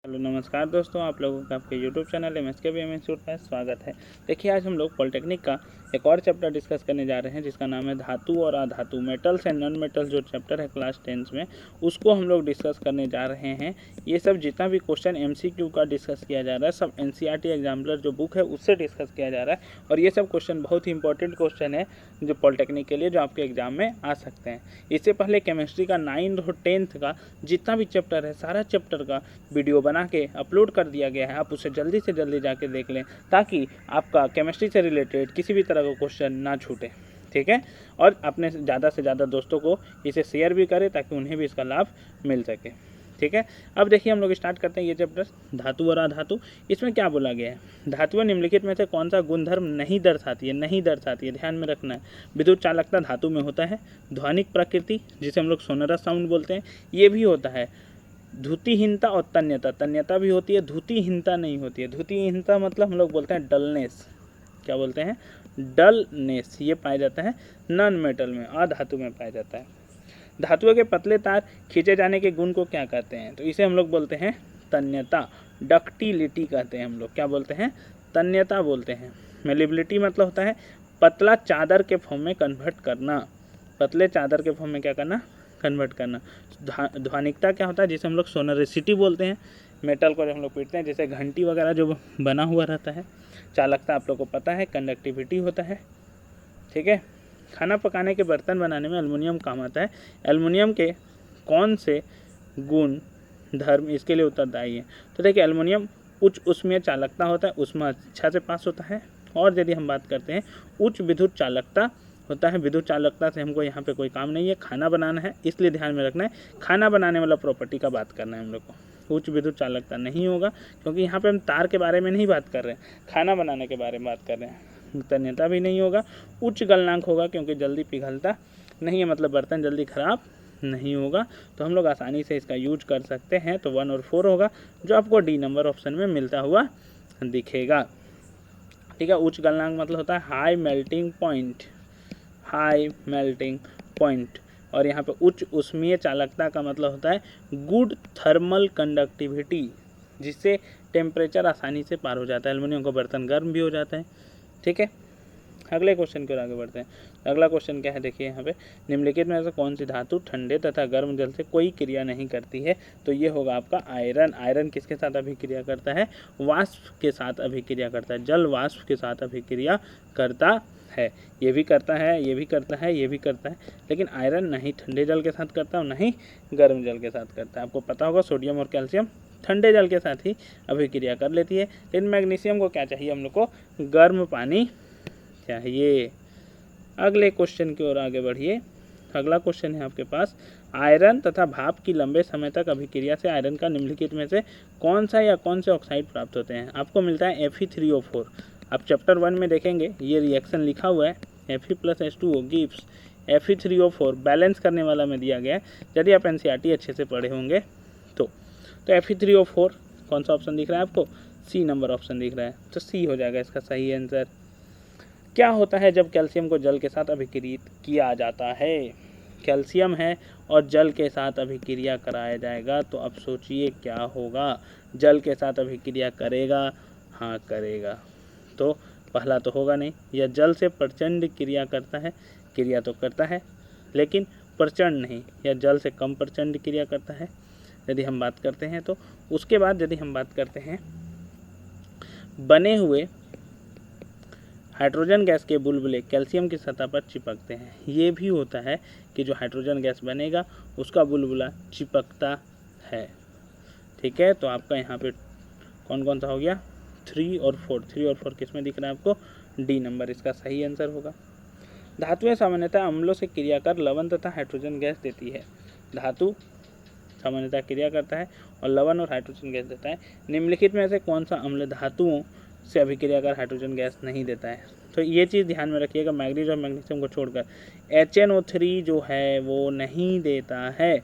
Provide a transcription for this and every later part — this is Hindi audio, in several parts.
हेलो नमस्कार दोस्तों, आप लोगों का आपके यूट्यूब चैनल MSKBM इंस्टीट्यूट में स्वागत है। देखिए, आज हम लोग पॉलिटेक्निक का एक और चैप्टर डिस्कस करने जा रहे हैं जिसका नाम है धातु और अधातु, मेटल्स एंड नॉन मेटल्स। जो चैप्टर है क्लास 10 में, उसको हम लोग डिस्कस करने जा रहे हैं। ये सब जितना भी क्वेश्चन MCQ का डिस्कस किया जा रहा है, सब NCERT एग्जाम्पलर जो बुक है उससे डिस्कस किया जा रहा है। और ये सब क्वेश्चन बहुत ही इंपॉर्टेंट क्वेश्चन है जो पॉलिटेक्निक के लिए, जो आपके एग्जाम में आ सकते हैं। इससे पहले केमिस्ट्री का 9th और 10th का जितना भी चैप्टर है, सारा चैप्टर का वीडियो बना के अपलोड कर दिया गया है। आप उसे जल्दी से जल्दी जाके देख लें ताकि आपका केमिस्ट्री से रिलेटेड किसी भी तरह का क्वेश्चन ना छूटे, ठीक है। और अपने ज़्यादा से ज़्यादा दोस्तों को इसे शेयर भी करें ताकि उन्हें भी इसका लाभ मिल सके, ठीक है। अब देखिए, हम लोग स्टार्ट करते हैं ये चैप्टर धातु और अधातु। इसमें क्या बोला गया है? धातुएं निम्नलिखित में से कौन सा गुणधर्म नहीं दर्शाती है, ध्यान में रखना है। विद्युत चालकता धातु में होता है। ध्वनिक प्रकृति, जिसे हम लोग सोनरस साउंड बोलते हैं, ये भी होता है। धुतिहीनता और तन्यता भी होती है, धुतिहीनता नहीं होती है। धुतिहीनता मतलब हम लोग बोलते हैं डलनेस। क्या बोलते हैं? डलनेस। ये पाया जाता है नॉन मेटल में, अधातु में पाया जाता है। धातुओं के पतले तार खींचे जाने के गुण को क्या कहते हैं? तो इसे हम लोग बोलते हैं तन्यता, डक्टिलिटी कहते हैं हम लोग। क्या बोलते हैं? तन्यता बोलते हैं। मेलिबिलिटी मतलब होता है पतला चादर के फॉर्म में कन्वर्ट करना। पतले चादर के फॉर्म में क्या करना? कन्वर्ट करना। ध्वनिकता क्या होता है? जिसे हम लोग सोनरिसिटी बोलते हैं। मेटल को जब हम लोग पीटते हैं, जैसे घंटी वगैरह जो बना हुआ रहता है। चालकता आप लोग को पता है, कंडक्टिविटी होता है, ठीक है। खाना पकाने के बर्तन बनाने में एल्युमिनियम काम आता है। एल्युमिनियम के कौन से गुण धर्म इसके लिए उत्तरदायी है? तो देखिए, एल्युमिनियम उच्च ऊष्मीय चालकता होता है, ऊष्मा अच्छा से पास होता है। और यदि हम बात करते हैं, उच्च विद्युत चालकता होता है। विद्युत चालकता से हमको यहाँ पे कोई काम नहीं है, खाना बनाना है, इसलिए ध्यान में रखना है। खाना बनाने वाला प्रॉपर्टी का बात करना है हम लोग को। उच्च विद्युत चालकता नहीं होगा, क्योंकि यहाँ पे हम तार के बारे में नहीं बात कर रहे हैं, खाना बनाने के बारे में बात कर रहे हैं। तन्यता भी नहीं होगा। उच्च गलनांक होगा, क्योंकि जल्दी पिघलता नहीं है, मतलब बर्तन जल्दी खराब नहीं होगा। तो हम लोग आसानी से इसका यूज कर सकते हैं। तो 1 और 4 होगा, जो आपको D नंबर ऑप्शन में मिलता हुआ दिखेगा, ठीक है। उच्च गलनांक मतलब होता है high melting point, high melting point. और यहाँ पे उच्च ऊष्मीय चालकता का मतलब होता है गुड थर्मल कंडक्टिविटी, जिससे टेम्परेचर आसानी से पार हो जाता है। एल्युमिनियम का बर्तन गर्म भी हो जाता है, ठीक है। अगले क्वेश्चन की ओर आगे बढ़ते हैं। अगला क्वेश्चन क्या है? देखिए यहाँ पे, निम्नलिखित में से कौन सी धातु ठंडे तथा गर्म जल से कोई क्रिया नहीं करती है? तो ये होगा आपका आयरन। आयरन किसके साथ अभिक्रिया करता है? वाष्प के साथ अभिक्रिया करता है। जल वाष्प के साथ अभिक्रिया करता है। ये भी करता है, ये भी करता है, ये भी करता है, लेकिन आयरन नहीं ठंडे जल के साथ करता है और नहीं गर्म जल के साथ करता है। आपको पता होगा, सोडियम और कैल्शियम ठंडे जल के साथ ही अभिक्रिया कर लेती है। लेकिन मैग्नीशियम को क्या चाहिए? हम लोग को गर्म पानी चाहिए। अगले क्वेश्चन की ओर आगे बढ़िए। अगला क्वेश्चन है आपके पास, आयरन तथा भाप की लंबे समय तक अभिक्रिया से आयरन का निम्नलिखित में से कौन सा या कौन से ऑक्साइड प्राप्त होते हैं? आपको मिलता है Fe3O4। आप चैप्टर 1 में देखेंगे, ये रिएक्शन लिखा हुआ है, Fe+H2O गिव्स Fe3O4। बैलेंस करने वाला में दिया गया है, यदि आप NCERT अच्छे से पढ़े होंगे तो Fe3O4 कौन सा ऑप्शन दिख रहा है आपको? C नंबर ऑप्शन दिख रहा है, तो C हो जाएगा इसका सही आंसर। क्या होता है जब कैल्शियम को जल के साथ अभिक्रिया किया जाता है? कैल्शियम है और जल के साथ अभिक्रिया कराया जाएगा, तो अब सोचिए क्या होगा? जल के साथ अभिक्रिया करेगा? हाँ करेगा। तो पहला तो होगा नहीं, यह जल से प्रचंड क्रिया करता है। क्रिया तो करता है लेकिन प्रचंड नहीं, यह जल से कम प्रचंड क्रिया करता है यदि हम बात करते हैं। तो उसके बाद यदि हम बात करते हैं, बने हुए हाइड्रोजन गैस के बुलबुले कैल्शियम की सतह पर चिपकते हैं। ये भी होता है कि जो हाइड्रोजन गैस बनेगा उसका बुलबुला चिपकता है, ठीक है। तो आपका यहाँ पे कौन कौन सा हो गया? 3 और 4 किस में दिख रहा है आपको? D नंबर इसका सही आंसर होगा। धातुएं सामान्यतः अम्लों से क्रिया कर लवण तथा हाइड्रोजन गैस देती है। धातु सामान्यतः क्रिया करता है और लवण और हाइड्रोजन गैस देता है। निम्नलिखित में से कौन सा अम्ल धातुओं से अभिक्रिया कर हाइड्रोजन गैस नहीं देता है? तो ये चीज़ ध्यान में रखिएगा, मैग्नीज और मैग्नीशियम को छोड़कर HNO3 जो है वो नहीं देता है।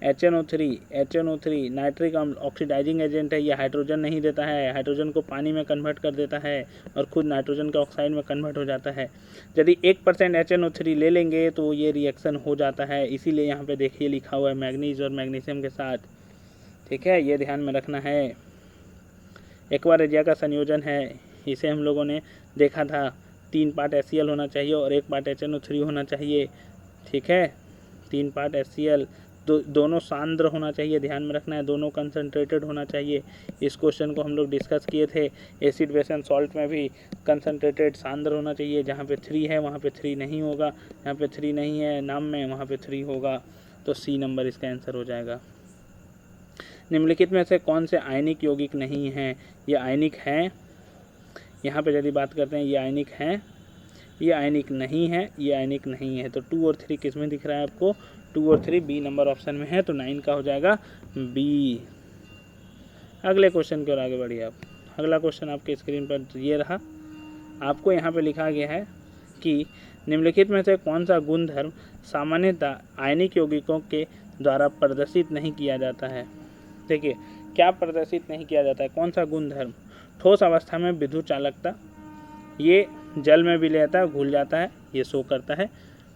HNO3 नाइट्रिक अम्ल ऑक्सीडाइजिंग एजेंट है, ये हाइड्रोजन नहीं देता है। हाइड्रोजन को पानी में कन्वर्ट कर देता है और खुद नाइट्रोजन के ऑक्साइड में कन्वर्ट हो जाता है। यदि 1% HNO3 ले लेंगे तो ये रिएक्शन हो जाता है, इसीलिए यहाँ पे देखिए लिखा हुआ है मैग्नीज और मैग्नीशियम के साथ ठीक है, ये ध्यान में रखना है। एक्वा रेजिया का संयोजन है, इसे हम लोगों ने देखा था, 3 पार्ट HCl होना चाहिए और 1 पार्ट HNO3 होना चाहिए। ठीक है, 3 पार्ट HCl, दोनों सांद्र होना चाहिए, ध्यान में रखना है, दोनों कंसनट्रेटेड होना चाहिए। इस क्वेश्चन को हम लोग डिस्कस किए थे। एसिड बेस एंड सॉल्ट में भी कंसनट्रेटेड सांद्र होना चाहिए, जहाँ पे 3 है वहाँ पे 3 नहीं होगा, यहाँ पे 3 नहीं है नाम में, वहाँ पे 3 होगा। तो C नंबर इसका आंसर हो जाएगा। निम्नलिखित में से कौन से आयनिक यौगिक नहीं हैं? ये आयनिक हैं, यहाँ पे यदि बात करते हैं, ये आयनिक हैं, ये आयनिक नहीं है, ये आयनिक नहीं है। तो 2 और 3 किस में दिख रहा है आपको? 2 और 3 बी नंबर ऑप्शन में है, तो 9 का हो जाएगा बी। अगले क्वेश्चन की ओर आगे बढ़िए आप। अगला क्वेश्चन आपके स्क्रीन पर ये रहा। आपको यहाँ पे लिखा गया है कि निम्नलिखित में से कौन सा गुणधर्म सामान्यतः आयनिक यौगिकों के द्वारा प्रदर्शित नहीं किया जाता है? देखिए, क्या प्रदर्शित नहीं किया जाता है, कौन सा गुणधर्म? ठोस अवस्था में विद्युत चालकता, ये जल में भी लेता है, घुल जाता है, ये शो करता है।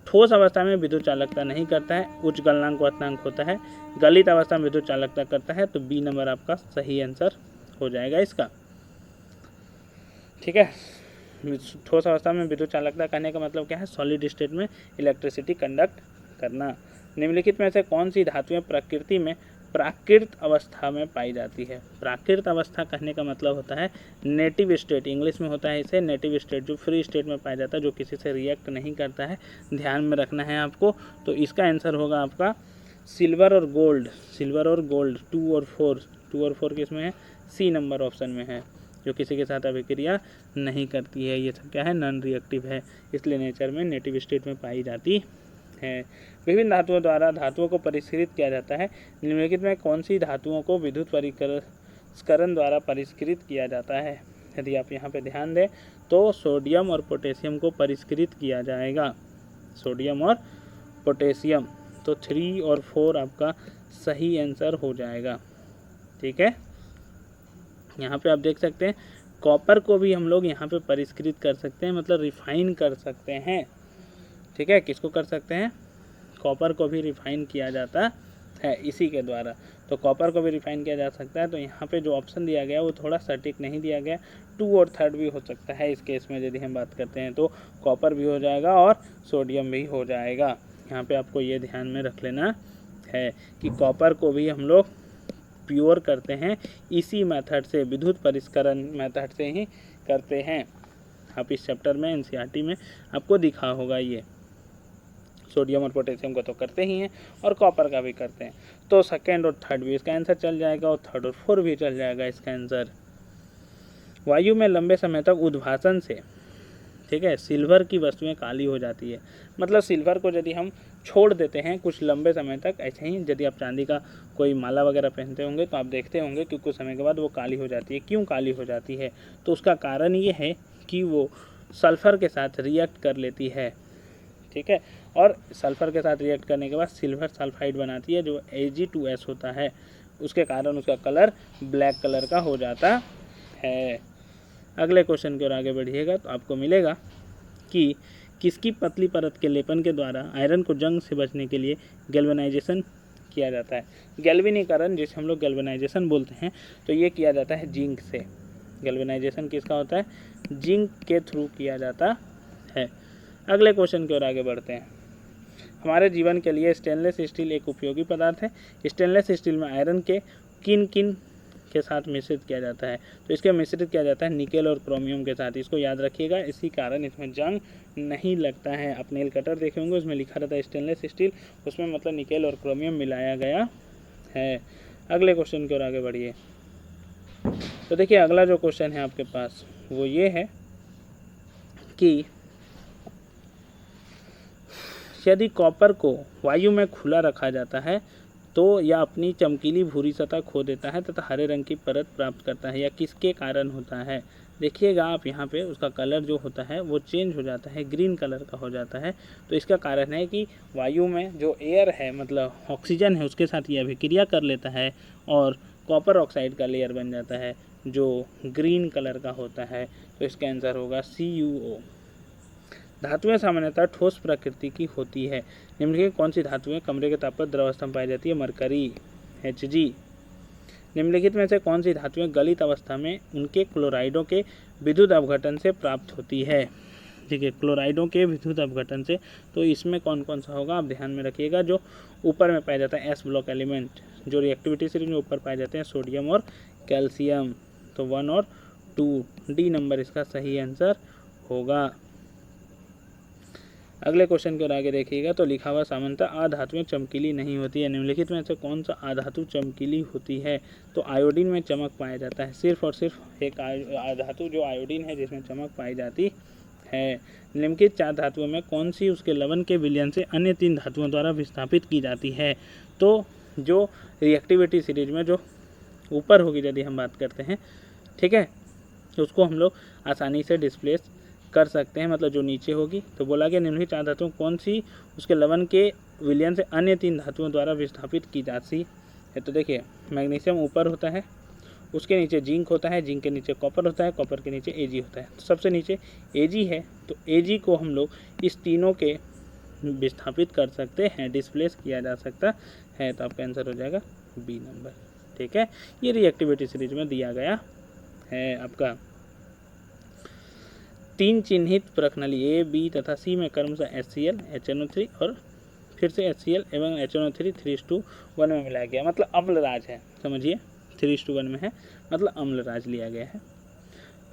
ठोस अवस्था में विद्युत चालकता नहीं करता है, उच्च गलनांक क्वथनांक होता है। गलित अवस्था में विद्युत चालकता करता है, तो बी नंबर आपका सही आंसर हो जाएगा इसका। ठीक है, ठोस अवस्था में विद्युत चालकता कहने का मतलब क्या है? सॉलिड स्टेट में इलेक्ट्रिसिटी कंडक्ट करना। निम्नलिखित में से कौन सी धातुएं प्रकृति में प्राकृत अवस्था में पाई जाती है? प्राकृत अवस्था कहने का मतलब होता है नेटिव स्टेट, इंग्लिश में होता है इसे नेटिव स्टेट, जो फ्री स्टेट में पाया जाता है, जो किसी से रिएक्ट नहीं करता है। ध्यान में रखना है आपको। तो इसका आंसर होगा आपका सिल्वर और गोल्ड। सिल्वर और गोल्ड 2 और 4, 2 और 4 किस में है? सी नंबर ऑप्शन में है, जो किसी के साथ अभिक्रिया नहीं करती है। ये सब क्या है? नॉन रिएक्टिव है, इसलिए नेचर में नेटिव स्टेट में पाई जाती है। विभिन्न धातुओं द्वारा धातुओं को परिष्कृत किया जाता है। निम्नलिखित में कौन सी धातुओं को विद्युत परिष्करण द्वारा परिष्कृत किया जाता है? यदि आप यहाँ पे ध्यान दें तो सोडियम और पोटेशियम को परिष्कृत किया जाएगा, सोडियम और पोटेशियम। तो 3 और 4 आपका सही आंसर हो जाएगा। ठीक है, यहाँ पे आप देख सकते हैं कॉपर को भी हम लोग यहाँ पे परिष्कृत कर सकते हैं, मतलब रिफाइन कर सकते हैं। ठीक है, किसको कर सकते हैं? कॉपर को भी रिफाइन किया जाता है इसी के द्वारा। तो कॉपर को भी रिफाइन किया जा सकता है। तो यहाँ पे जो ऑप्शन दिया गया वो थोड़ा सटीक नहीं दिया गया, 2 और 3 भी हो सकता है इस केस में। यदि हम बात करते हैं तो कॉपर भी हो जाएगा और सोडियम भी हो जाएगा। यहाँ पे आपको ये ध्यान में रख लेना है कि कॉपर को भी हम लोग प्योर करते हैं इसी मेथड से, विद्युत परिष्करण मेथड से ही करते हैं। आप इस चैप्टर में NCERT में आपको दिखा होगा ये। सोडियम और पोटेशियम को तो करते ही हैं और कॉपर का भी करते हैं। तो 2nd और 3rd भी इसका आंसर चल जाएगा और 3rd और 4 भी चल जाएगा इसका आंसर। वायु में लंबे समय तक उद्भासन से, ठीक है, सिल्वर की वस्तुएं काली हो जाती है। मतलब सिल्वर को यदि हम छोड़ देते हैं कुछ लंबे समय तक, ऐसे ही यदि आप चांदी का कोई माला वगैरह पहनते होंगे तो आप देखते होंगे कि कुछ समय के बाद वो काली हो जाती है। क्यों काली हो जाती है? तो उसका कारण ये है कि वो सल्फ़र के साथ रिएक्ट कर लेती है। ठीक है, और सल्फ़र के साथ रिएक्ट करने के बाद सिल्वर सल्फाइड बनाती है, जो Ag2S होता है। उसके कारण उसका कलर ब्लैक कलर का हो जाता है। अगले क्वेश्चन की ओर आगे बढ़िएगा तो आपको मिलेगा कि किसकी पतली परत के लेपन के द्वारा आयरन को जंग से बचने के लिए गैल्वेनाइजेशन किया जाता है। गैल्वेनीकरण, जिसे हम लोग गैल्वेनाइजेशन बोलते हैं, तो ये किया जाता है जिंक से। गैल्वेनाइजेशन किसका होता है? जिंक के थ्रू किया जाता है। अगले क्वेश्चन की ओर आगे बढ़ते हैं। हमारे जीवन के लिए स्टेनलेस स्टील एक उपयोगी पदार्थ है। स्टेनलेस स्टील में आयरन के किन किन के साथ मिश्रित किया जाता है? तो इसके मिश्रित किया जाता है निकेल और क्रोमियम के साथ। इसको याद रखिएगा, इसी कारण इसमें जंग नहीं लगता है। आप नेल कटर देखे होंगे, उसमें लिखा रहता है स्टेनलेस स्टील, उसमें मतलब निकेल और क्रोमियम मिलाया गया है। अगले क्वेश्चन की ओर आगे बढ़िए। तो देखिए, अगला जो क्वेश्चन है आपके पास वो ये है कि यदि कॉपर को वायु में खुला रखा जाता है तो यह अपनी चमकीली भूरी सतह खो देता है तथा हरे रंग की परत प्राप्त करता है। यह किसके कारण होता है? देखिएगा आप यहाँ पे उसका कलर जो होता है वो चेंज हो जाता है, ग्रीन कलर का हो जाता है। तो इसका कारण है कि वायु में जो एयर है, मतलब ऑक्सीजन है, उसके साथ ये अभिक्रिया कर लेता है और कॉपर ऑक्साइड का लेयर बन जाता है जो ग्रीन कलर का होता है। तो इसका आंसर होगा CuO। धातुएं सामान्यतः ठोस प्रकृति की होती है। निम्नलिखित कौन सी धातुएं कमरे के ताप पर द्रवावस्था में पाई जाती है? Mercury, Hg। निम्नलिखित में से कौन सी धातुएं गलित अवस्था में उनके क्लोराइडों के विद्युत अपघटन से प्राप्त होती है। ठीक है, क्लोराइडों के विद्युत अपघटन से, तो इसमें कौन कौन सा होगा आप ध्यान में रखिएगा। जो ऊपर में पाया जाता है एस ब्लॉक एलिमेंट, जो रिएक्टिविटी सीरीज में ऊपर पाए जाते हैं सोडियम और कैल्शियम, तो 1 और 2, डी नंबर इसका सही आंसर होगा। अगले क्वेश्चन की ओर आगे देखिएगा, तो लिखा हुआ सामान्यतः अधातुएं चमकीली नहीं होती है। निम्नलिखित में से कौन सा अधातु चमकीली होती है। तो आयोडीन में चमक पाया जाता है, सिर्फ और सिर्फ एक अधातु जो आयोडीन है जिसमें चमक पाई जाती है। निम्नलिखित 4 धातुओं में कौन सी उसके लवण के विलयन से अन्य 3 धातुओं द्वारा विस्थापित की जाती है। तो जो रिएक्टिविटी सीरीज में जो ऊपर होगी यदि हम बात करते हैं, ठीक है, तो उसको हम लोग आसानी से डिस्प्लेस कर सकते हैं, मतलब जो नीचे होगी। तो बोला गया निम्नलिखित 4 धातुओं कौन सी उसके लवण के विलयन से अन्य 3 धातुओं द्वारा विस्थापित की जाती है। तो देखिए मैग्नीशियम ऊपर होता है, उसके नीचे जिंक होता है, जिंक के नीचे कॉपर होता है, कॉपर के नीचे एजी होता है। तो सबसे नीचे एजी है, तो एजी को हम लोग इस तीनों के विस्थापित कर सकते हैं, डिस्प्लेस किया जा सकता है। तो आपका आंसर हो जाएगा बी नंबर। ठीक है, ये रिएक्टिविटी सीरीज में दिया गया है। आपका 3 चिन्हित प्रश्नाली ए, बी तथा सी में क्रमशः HCl, HNO3 और फिर से HCl एवं HNO3 3:1 में मिलाया गया, मतलब अम्लराज है, समझिए 3:1 में है, मतलब अम्लराज लिया गया है।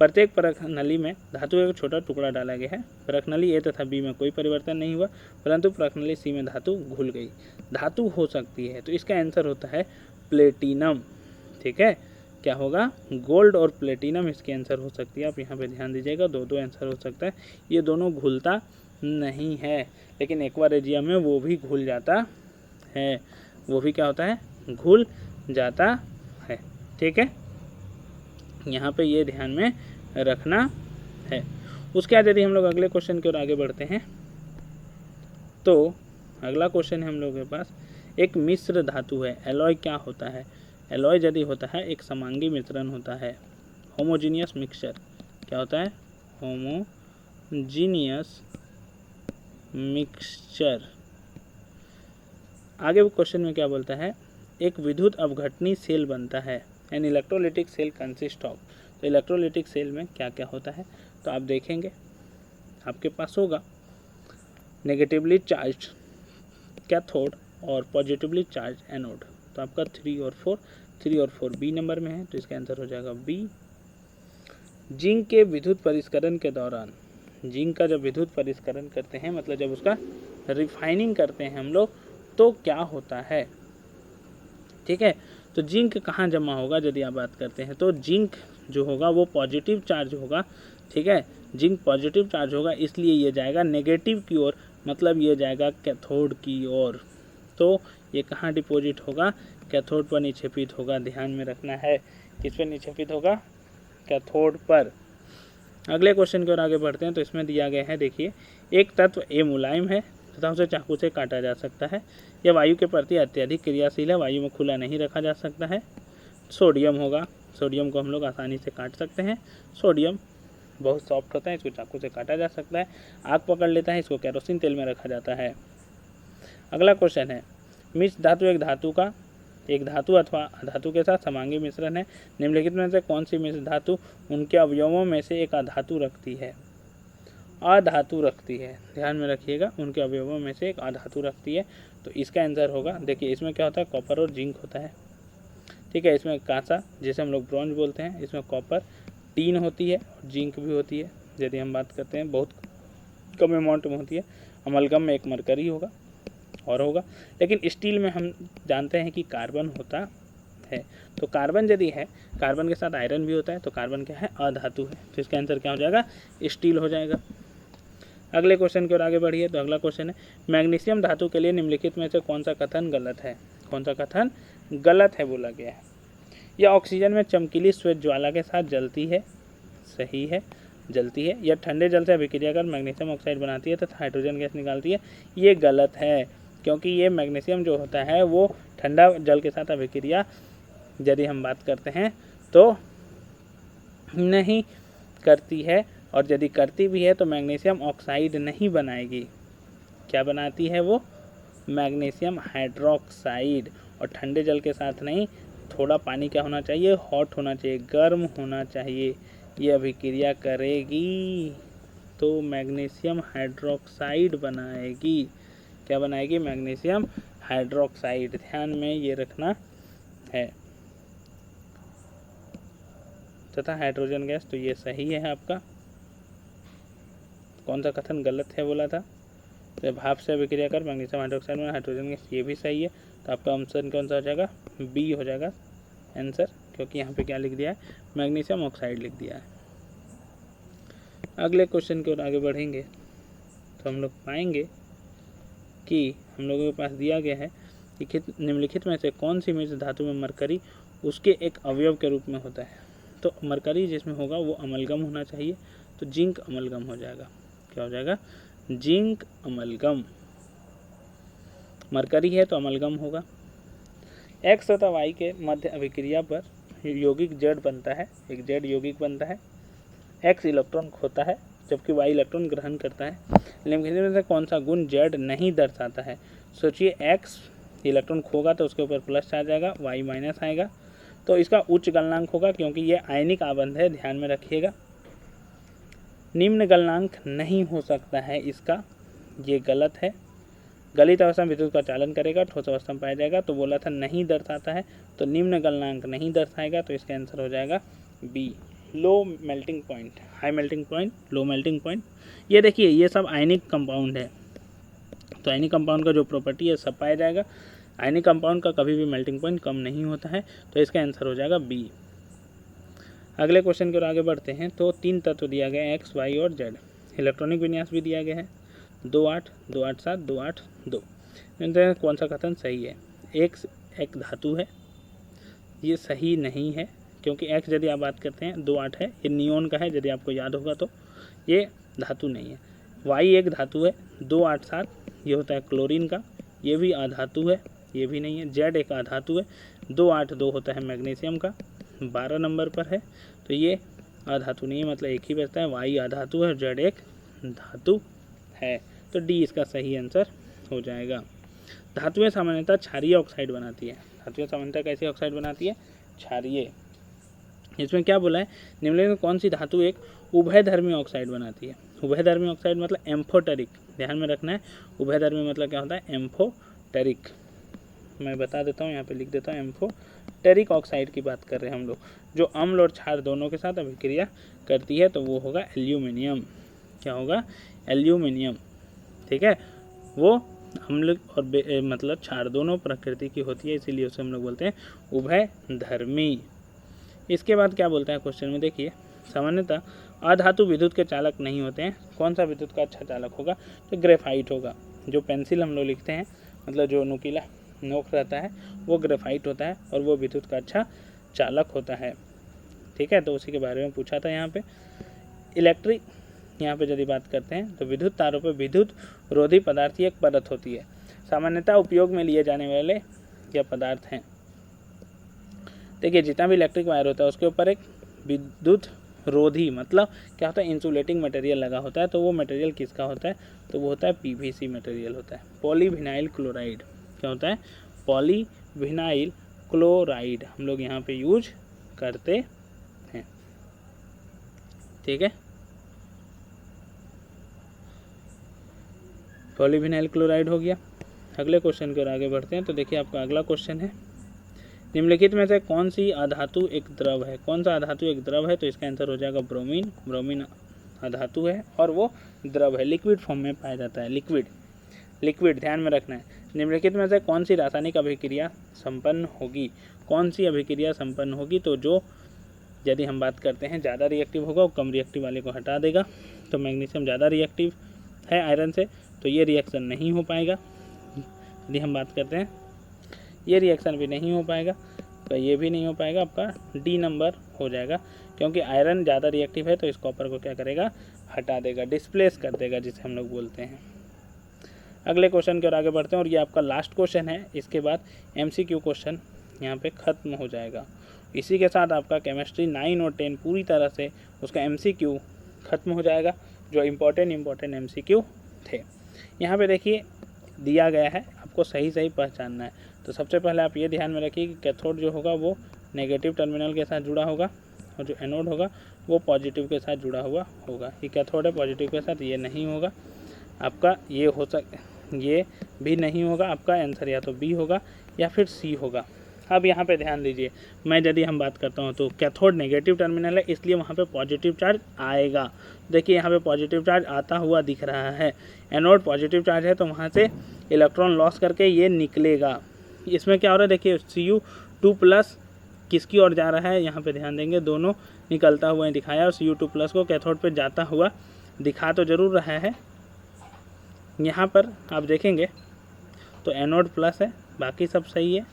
प्रत्येक प्रश्नाली में धातु का एक छोटा टुकड़ा डाला गया है। प्रश्नाली ए तथा बी में कोई परिवर्तन नहीं हुआ, परंतु प्रश्नाली सी में धातु घुल गई। धातु हो सकती है, तो इसका आंसर होता है प्लेटिनम। ठीक है, क्या होगा, गोल्ड और प्लेटिनम इसकी आंसर हो सकती है। आप यहाँ पे ध्यान दीजिएगा, दो आंसर हो सकता है। ये दोनों घुलता नहीं है, लेकिन एक्वारेजियम में वो भी घुल जाता है, वो भी क्या होता है, घुल जाता है। ठीक है, यहाँ पे ये ध्यान में रखना है। उसके बाद यदि हम लोग अगले क्वेश्चन की ओर आगे बढ़ते हैं, तो अगला क्वेश्चन है हम लोगों के पास, एक मिश्र धातु है, एलॉय क्या होता है। एलॉय यदि होता है एक समांगी मिश्रण होता है, होमोजीनियस मिक्सचर। क्या होता है, होमोजीनियस मिक्सचर। आगे वो क्वेश्चन में क्या बोलता है, एक विद्युत अपघटनी सेल बनता है, an electrolytic cell consist of. तो इलेक्ट्रोलिटिक सेल में क्या क्या होता है, तो आप देखेंगे आपके पास होगा नेगेटिवली चार्ज्ड कैथोड और पॉजिटिवली चार्ज एनोड। तो आपका 3 और 4 बी नंबर में है, तो इसका आंसर हो जाएगा बी। जिंक के विद्युत परिष्करण के दौरान, जिंक का जब विद्युत परिष्करण करते हैं, मतलब जब उसका रिफाइनिंग करते हैं हम लोग, तो क्या होता है। ठीक है, तो जिंक कहाँ जमा होगा यदि आप बात करते हैं, तो जिंक जो होगा वो पॉजिटिव चार्ज होगा। ठीक है, जिंक पॉजिटिव चार्ज होगा, इसलिए ये जाएगा नेगेटिव की ओर, मतलब ये जाएगा कैथोड की ओर। तो ये कहाँ डिपॉजिट होगा, कैथोड पर निक्षेपित होगा। ध्यान में रखना है, किस पर निक्षेपित होगा, कैथोड पर। अगले क्वेश्चन की ओर आगे बढ़ते हैं, तो इसमें दिया गया है, देखिए एक तत्व ए मुलायम है तथा उसे चाकू से काटा जा सकता है, यह वायु के प्रति अत्यधिक क्रियाशील है, वायु में खुला नहीं रखा जा सकता है। सोडियम होगा, सोडियम को हम लोग आसानी से काट सकते हैं, सोडियम बहुत सॉफ्ट होता है, इसको चाकू से काटा जा सकता है। आग पकड़ लेता है, इसको केरोसिन तेल में रखा जाता है। अगला क्वेश्चन है, मिश्र धातु एक धातु अथवा अधातु के साथ समांगी मिश्रण है, निम्नलिखित में से कौन सी मिश्र धातु उनके अवयवों में से एक अधातु रखती है, अधातु रखती है। ध्यान में रखिएगा, उनके अवयवों में से एक अधातु रखती है। तो इसका आंसर होगा, देखिए इसमें क्या होता है, कॉपर और जिंक होता है। ठीक है, इसमें कांसा जिसे हम लोग ब्रॉन्ज बोलते हैं, इसमें कॉपर, टीन होती है और जिंक भी होती है। यदि हम बात करते हैं बहुत कम अमाउंट में होती है। अमलगम में एक मरकरी होगा और होगा, लेकिन स्टील में हम जानते हैं कि कार्बन होता है। तो कार्बन यदि है, कार्बन के साथ आयरन भी होता है, तो कार्बन क्या है, अधातु है। तो इसका आंसर क्या हो जाएगा, स्टील हो जाएगा। अगले क्वेश्चन की ओर आगे बढ़िए, तो अगला क्वेश्चन है, मैग्नीशियम धातु के लिए निम्नलिखित में से कौन सा कथन गलत है। कौन सा कथन गलत है बोला गया है। यह ऑक्सीजन में चमकीली श्वेत ज्वाला के साथ जलती है, सही है, जलती है। यह ठंडे जल से अभिक्रिया कर मैग्नीशियम ऑक्साइड बनाती है तथा हाइड्रोजन गैस निकालती है, ये गलत है, क्योंकि ये मैग्नीशियम जो होता है वो ठंडा जल के साथ अभिक्रिया यदि हम बात करते हैं तो नहीं करती है, और यदि करती भी है तो मैग्नीशियम ऑक्साइड नहीं बनाएगी। क्या बनाती है वो, मैग्नीशियम हाइड्रोक्साइड, और ठंडे जल के साथ नहीं, थोड़ा पानी क्या होना चाहिए, हॉट होना चाहिए, गर्म होना चाहिए। ये अभिक्रिया करेगी तो मैग्नीशियम हाइड्रोक्साइड बनाएगी। क्या बनाएगी, मैग्नीशियम हाइड्रोक्साइड। ध्यान में ये रखना है। तथा हाइड्रोजन गैस, तो ये सही है आपका। कौन सा कथन गलत है बोला था, तो भाप से अभिक्रिया कर मैग्नीशियम हाइड्रोक्साइड में हाइड्रोजन गैस, ये भी सही है। तो आपका आंसर कौन सा हो जाएगा, बी हो जाएगा आंसर, क्योंकि यहाँ पे क्या लिख दिया है, मैग्नीशियम ऑक्साइड लिख दिया है। अगले क्वेश्चन की ओर आगे बढ़ेंगे तो हम लोग पाएंगे कि हम लोगों के पास दिया गया है कि निम्नलिखित में से कौन सी मिश्र धातु में मरकरी उसके एक अवयव के रूप में होता है। तो मरकरी जिसमें होगा वो अमलगम होना चाहिए, तो जिंक अमलगम हो जाएगा। क्या हो जाएगा, जिंक अमलगम। मरकरी है तो अमलगम होगा। एक्स तथा वाई के मध्य अभिक्रिया पर यौगिक जेड बनता है, एक जेड यौगिक बनता है। एक्स इलेक्ट्रॉन खोता है जबकि वाई इलेक्ट्रॉन ग्रहण करता है। निम्नलिखित में से कौन सा गुण जेड नहीं दर्शाता है। सोचिए, एक्स इलेक्ट्रॉन खोगा तो उसके ऊपर प्लस चार्ज आएगा, वाई माइनस आएगा, तो इसका उच्च गलनांक होगा क्योंकि ये आयनिक आबंध है, ध्यान में रखिएगा। निम्न गलनांक नहीं हो सकता है इसका, ये गलत है। गलित अवस्था में विद्युत का चालन करेगा, ठोस अवस्था में पाया जाएगा, तो बोला था नहीं दर्शाता है, तो निम्न गलनांक नहीं दर्शाएगा, तो इसका आंसर हो जाएगा B, low melting point, high melting point, low melting point. ये देखिए, ये सब आयनिक कंपाउंड है, तो आयनिक कंपाउंड का जो प्रॉपर्टी है सब पाया जाएगा। आयनिक कंपाउंड का कभी भी मेल्टिंग पॉइंट कम नहीं होता है, तो इसका आंसर हो जाएगा बी। अगले क्वेश्चन की ओर आगे बढ़ते हैं। तो 3 तत्व दिया गया है, एक्स, वाई और जेड। इलेक्ट्रॉनिक विन्यास भी दिया गया है, 2 8 2 8 7 2 8 2। कौन सा कथन सही है। एक्स एक धातु है, ये सही नहीं है, क्योंकि एक्स यदि आप बात करते हैं 2 8 है, ये नियोन का है, यदि आपको याद होगा तो ये धातु नहीं है। वाई एक धातु है, 2 8 7 ये होता है क्लोरीन का, ये भी अधातु है, ये भी नहीं है। जेड एक अधातु है, 2 8 2 होता है मैग्नीशियम का, 12 नंबर पर है, तो ये अधातु नहीं है, मतलब एक ही बचता है। वाई अधातु है और जेड एक धातु है, तो डी इसका सही आंसर हो जाएगा। धातुएं सामान्यतः क्षारीय ऑक्साइड बनाती है। धातुएं सामान्यतः कैसी ऑक्साइड बनाती है, क्षारीय। इसमें क्या बोला है, निम्नलिखित में कौन सी धातु एक उभयधर्मी ऑक्साइड बनाती है। उभयधर्मी ऑक्साइड मतलब एम्फोटेरिक, ध्यान में रखना है। उभयधर्मी मतलब क्या होता है, एम्फोटेरिक। मैं बता देता हूँ, यहाँ पे लिख देता हूँ, एम्फोटेरिक ऑक्साइड की बात कर रहे हैं हम लोग, जो अम्ल और क्षार दोनों के साथ अभिक्रिया करती है, तो वो होगा एल्यूमिनियम। क्या होगा, एल्यूमिनियम। ठीक है, वो अम्ल और मतलब क्षार दोनों प्रकृति की होती है, इसीलिए उसे हम लोग बोलते हैं उभयधर्मी। इसके बाद क्या बोलते हैं क्वेश्चन में, देखिए, सामान्यतः अधातु विद्युत के चालक नहीं होते हैं। कौन सा विद्युत का अच्छा चालक होगा, तो ग्रेफाइट होगा। जो पेंसिल हम लोग लिखते हैं, मतलब जो नुकीला नोक रहता है, वो ग्रेफाइट होता है और वो विद्युत का अच्छा चालक होता है। ठीक है, तो उसी के बारे में पूछा था यहाँ पे। इलेक्ट्रिक, यहाँ पे यदि बात करते हैं तो विद्युत तारों पर विद्युत रोधी पदार्थ की एक परत होती है। सामान्यतः उपयोग में लिए जाने वाले यह पदार्थ हैं। देखिए, जितना भी इलेक्ट्रिक वायर होता है उसके ऊपर एक विद्युत रोधी, मतलब क्या होता है, इंसुलेटिंग मटेरियल लगा होता है। तो वो मटेरियल किसका होता है, तो वो होता है पीवीसी मटेरियल होता है, पॉलीविनाइल क्लोराइड। क्या होता है, पॉलीविनाइल क्लोराइड हम लोग यहाँ पे यूज करते हैं। ठीक है, पॉलीविनाइल क्लोराइड हो गया। अगले क्वेश्चन की ओर आगे बढ़ते हैं। तो देखिए, आपका अगला क्वेश्चन है, निम्नलिखित में से कौन सी अधातु एक द्रव है। कौन सा अधातु एक द्रव है, तो इसका आंसर हो जाएगा ब्रोमीन। ब्रोमीन अधातु है और वो द्रव है, लिक्विड फॉर्म में पाया जाता है। लिक्विड ध्यान में रखना है। निम्नलिखित में से कौन सी रासायनिक अभिक्रिया संपन्न होगी। कौन सी अभिक्रिया संपन्न होगी, तो जो यदि हम बात करते हैं ज़्यादा रिएक्टिव होगा, वो कम रिएक्टिव वाले को हटा देगा। तो मैग्नीशियम ज़्यादा रिएक्टिव है आयरन से, तो ये रिएक्शन नहीं हो पाएगा। यदि हम बात करते हैं, ये रिएक्शन भी नहीं हो पाएगा, तो ये भी नहीं हो पाएगा, आपका डी नंबर हो जाएगा, क्योंकि आयरन ज़्यादा रिएक्टिव है, तो इस कॉपर को क्या करेगा, हटा देगा, डिस्प्लेस कर देगा, जिसे हम लोग बोलते हैं। अगले क्वेश्चन की ओर आगे बढ़ते हैं, और ये आपका लास्ट क्वेश्चन है। इसके बाद MCQ क्वेश्चन यहाँ पे ख़त्म हो जाएगा। इसी के साथ आपका केमिस्ट्री 9 और 10 पूरी तरह से उसका MCQ ख़त्म हो जाएगा, जो इम्पोर्टेंट MCQ थे। यहाँ पे देखिए दिया गया है, आपको सही पहचानना है। तो सबसे पहले आप ये ध्यान में रखिए कि कैथोड जो होगा वो नेगेटिव टर्मिनल के साथ जुड़ा होगा और जो एनोड होगा वो पॉजिटिव के साथ जुड़ा हुआ होगा। ये कैथोड है पॉजिटिव के साथ, ये नहीं होगा आपका, ये भी नहीं होगा आपका। आंसर या तो बी होगा या फिर सी होगा। अब यहाँ पे ध्यान दीजिए, मैं यदि हम बात करता हूँ तो कैथोड नेगेटिव टर्मिनल है, इसलिए वहाँ पे पॉजिटिव चार्ज आएगा। देखिए यहाँ पे पॉजिटिव चार्ज आता हुआ दिख रहा है। एनोड पॉजिटिव चार्ज है तो वहाँ से इलेक्ट्रॉन लॉस करके ये निकलेगा। इसमें क्या हो रहा है, देखिए Cu2+ किसकी ओर जा रहा है, यहाँ पे ध्यान देंगे, दोनों निकलता हुआ दिखाया और Cu2+ को कैथोड पे जाता हुआ दिखा तो ज़रूर रहा है। यहाँ पर आप देखेंगे तो एनोड प्लस है, बाकी सब सही है।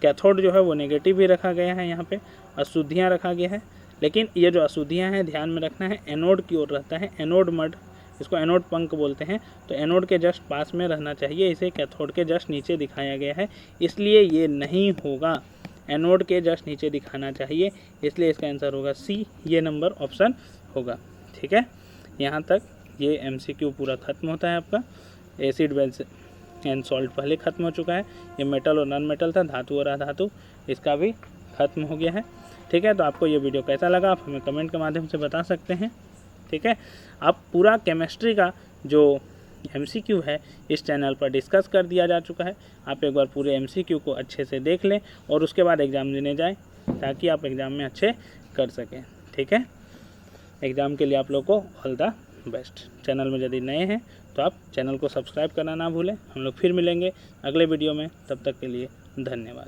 कैथोड जो है वो नेगेटिव भी रखा गया है, यहाँ पे अशुद्धियाँ रखा गया है, लेकिन ये जो अशुद्धियाँ हैं ध्यान में रखना है, एनोड की ओर रहता है। एनोड मड, इसको एनोड पंख बोलते हैं, तो एनोड के जस्ट पास में रहना चाहिए। इसे कैथोड के जस्ट नीचे दिखाया गया है, इसलिए ये नहीं होगा। एनोड के जस्ट नीचे दिखाना चाहिए, इसलिए इसका आंसर होगा सी, ये नंबर ऑप्शन होगा। ठीक है, यहाँ तक ये MCQ पूरा खत्म होता है आपका। एसिड बेस एंड सॉल्ट पहले ख़त्म हो चुका है। ये मेटल और नॉन मेटल था, धातु और अधातु, इसका भी ख़त्म हो गया है। ठीक है, तो आपको ये वीडियो कैसा लगा आप हमें कमेंट के माध्यम से बता सकते हैं। ठीक है, अब पूरा केमिस्ट्री का जो MCQ है इस चैनल पर डिस्कस कर दिया जा चुका है। आप एक बार पूरे MCQ को अच्छे से देख लें और उसके बाद एग्ज़ाम देने जाएं, ताकि आप एग्ज़ाम में अच्छे कर सकें। ठीक है, एग्ज़ाम के लिए आप लोग को ऑल द बेस्ट। चैनल में यदि नए हैं तो आप चैनल को सब्सक्राइब करना ना भूलें। हम लोग फिर मिलेंगे अगले वीडियो में, तब तक के लिए धन्यवाद।